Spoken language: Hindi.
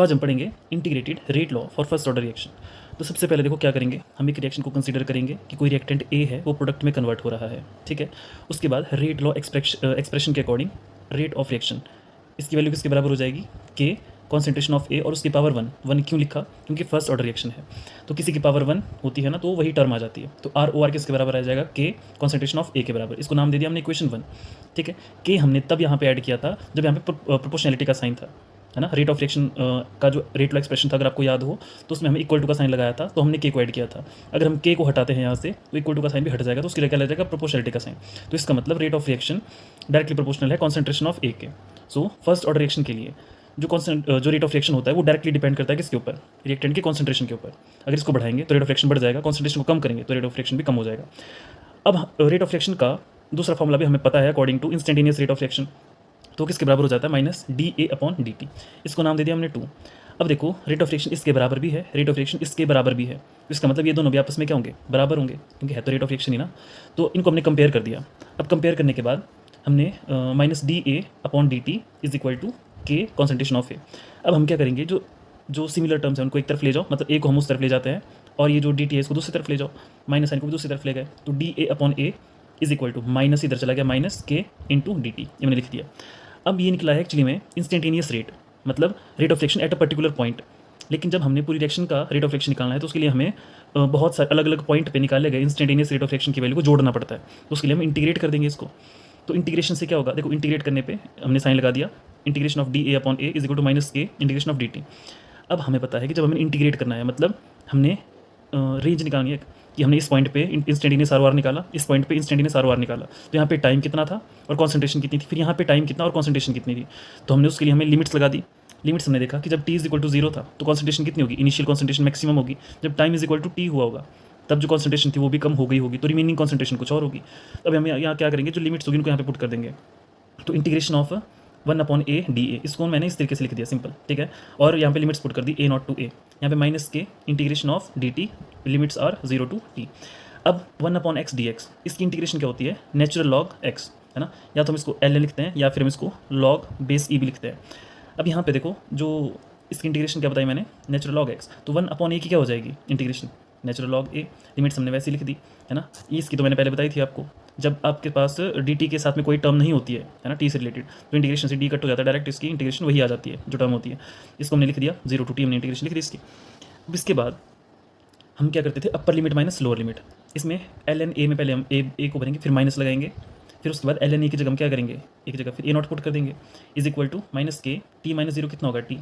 तो आज हम पढ़ेंगे integrated rate law for first order reaction. तो सबसे पहले देखो क्या करेंगे, हम एक रिएक्शन को कंसीडर करेंगे कि कोई रिएक्टेंट ए है वो प्रोडक्ट में कन्वर्ट हो रहा है, ठीक है। उसके बाद रेट लॉ एक्सप्रेशन के अकॉर्डिंग रेट ऑफ रिएक्शन, इसकी वैल्यू किसके बराबर हो जाएगी, के कॉन्सेंट्रेशन ऑफ ए और उसकी पावर वन क्यों लिखा, क्योंकि फर्स्ट ऑर्डर रिएक्शन है तो किसी की पावर वन होती है ना, तो वही टर्म आ जाती है। तो आर ओ आर किसके बराबर आ जाएगा, के कॉन्सेंट्रेशन ऑफ ए के बराबर। इसको नाम दे दिया हमने इक्वेशन 1, ठीक है। के हमने तब यहाँ पे ऐड किया था जब यहाँ पे प्रोपोर्शनैलिटी का साइन था, है ना। रेट ऑफ रिएक्शन का जो रेट लॉ एक्सप्रेशन था, अगर आपको याद हो तो उसमें हमें इक्वल टू का साइन लगाया था, तो हमने के को ऐड किया था। अगर हम के को हटाते हैं यहाँ से तो इक्वल टू का साइन भी हट जाएगा, तो उसके लिए क्या लग जाएगा, प्रोपोर्शनैलिटी का साइन। तो इसका मतलब rate of reaction directly proportional है कॉन्सेंट्रेशन ऑफ ए के। सो फर्स्ट ऑर्डर रिएक्शन के लिए जो रेट ऑफ रिएक्शन होता है वो डायरेक्टली डिपेंड करता है किसके ऊपर, रिएक्टेंट के कॉन्सेंट्रेशन के ऊपर। अगर इसको बढ़ाएंगे तो रेट ऑफ रिएक्शन बढ़ जाएगा, कॉन्सेंट्रेशन को कम करेंगे तो रेट ऑफ रिएक्शन भी कम हो जाएगा। अब रेट ऑफ रिएक्शन का दूसरा फॉर्मूला भी हमें पता है according to instantaneous rate of reaction, तो किसके बराबर हो जाता है, minus D A upon D T. इसको नाम दे दिया हमने 2। अब देखो रेट ऑफ रिएक्शन इसके बराबर भी है, रेट ऑफ रिएक्शन इसके बराबर भी है, तो इसका मतलब ये दोनों भी आपस में क्या होंगे, बराबर होंगे, क्योंकि है तो रेट ऑफ रिएक्शन ही ना। तो इनको हमने कंपेयर कर दिया। अब कंपेयर करने के बाद हमने minus D A upon D T is equal to K concentration of A. अब हम क्या करेंगे, जो जो सिमिलर टर्म्स हैं उनको एक तरफ ले जाओ, मतलब ए को हम उस तरफ ले जाते हैं और ये जो डी टी है इसको दूसरी तरफ ले जाओ, माइनस साइन को भी दूसरी तरफ ले गए, तो D A upon A is equal to minus इधर चला गया माइनस के इंटू डी टी, ये मैंने लिख दिया। अब ये निकला है एक्चुअली में इंस्टेंटेनियस रेट, मतलब rate of reaction at a particular point. लेकिन जब हमने पूरी रिएक्शन का रेट ऑफ रिएक्शन निकालना है तो उसके लिए हमें बहुत सारे अलग अलग पॉइंट पे निकाले गए इंस्टेंटेनियस रेट ऑफ रिएक्शन की वैल्यू को जोड़ना पड़ता है, तो उसके लिए हम इंटीग्रेट कर देंगे इसको। तो इंटीग्रेशन से क्या होगा, देखो इंटीग्रेट करने पे हमने साइन लगा दिया, integration of D A upon A is equal to minus K integration of D T. अब हमें पता है कि जब हमें इंटीग्रेट करना है, मतलब हमने रेंज निकालनी है कि हमने इस पॉइंट पे इंस्टेंटेनियस आर ओ आर निकाला, इस पॉइंट पे इंस्टेंटेनियस आर ओ आर निकाला, तो यहाँ पे टाइम कितना था और कॉन्सेंट्रेशन कितनी थी, फिर यहाँ पे टाइम कितना और कॉन्सेंट्रेशन कितनी थी। तो हमने उसके लिए हमें लिमिट्स लगा दी। लिमिट्स हमने देखा कि जब टी इज इक्वल टू 0 था तो कॉन्सेंट्रेशन कितनी होगी, इनिशियल कॉन्सेंट्रेशन मैक्सिमम होगी। जब time is equal to T हुआ होगा तब जो कॉन्सेंट्रेशन थी वो भी कम हो गई होगी, तो रिमेनिंग कॉन्सेंट्रेशन कुछ और होगी। अब हम यहाँ क्या करेंगे, जो लिमिट्स होगी उनको यहाँ पे पुट कर देंगे। तो integration of 1 upon A D A, इसको मैंने इस तरीके से लिख दिया सिंपल, ठीक है। और यहाँ पे लिमिट्स पुट कर दी ए नॉट टू ए, यहाँ पे minus K integration of D T, limits are 0 to T. अब 1 अपॉन एक्स डी एक्स, इसकी इंटीग्रेशन क्या होती है, नेचुरल लॉग एक्स, है ना। या तो हम इसको एल लिखते हैं या फिर हम इसको लॉग बेस ई भी लिखते हैं। अब यहाँ पे देखो जो इसकी इंटीग्रेशन क्या बताई मैंने, नेचुरल लॉग एक्स, तो 1 अपॉन ए की क्या हो जाएगी इंटीग्रेशन, नेचुरल लॉग ए। लिमिट्स हमने वैसे ही लिख दी, है ना। इसकी तो मैंने पहले बताई थी आपको, जब आपके पास डी टी के साथ में कोई टर्म नहीं होती है ना, टी से रिलेटेड, तो इंटीग्रेशन से डी कट हो जाता है, डायरेक्ट इसकी इंटीग्रेशन वही आ जाती है जो टर्म होती है। इसको हमने लिख दिया 0 टू टी, हमने इंटीग्रेशन लिख दी इसकी। अब इसके बाद हम क्या करते थे, upper limit minus lower limit. इसमें एल एन ए में पहले हम ए को भरेंगे, फिर माइनस लगाएंगे, फिर उसके बाद एल एन ए की जगह हम क्या करेंगे, एक जगह फिर ए नॉट पुट कर देंगे, इज इक्वल टू माइनस के टी माइनस 0 कितना होगा टी,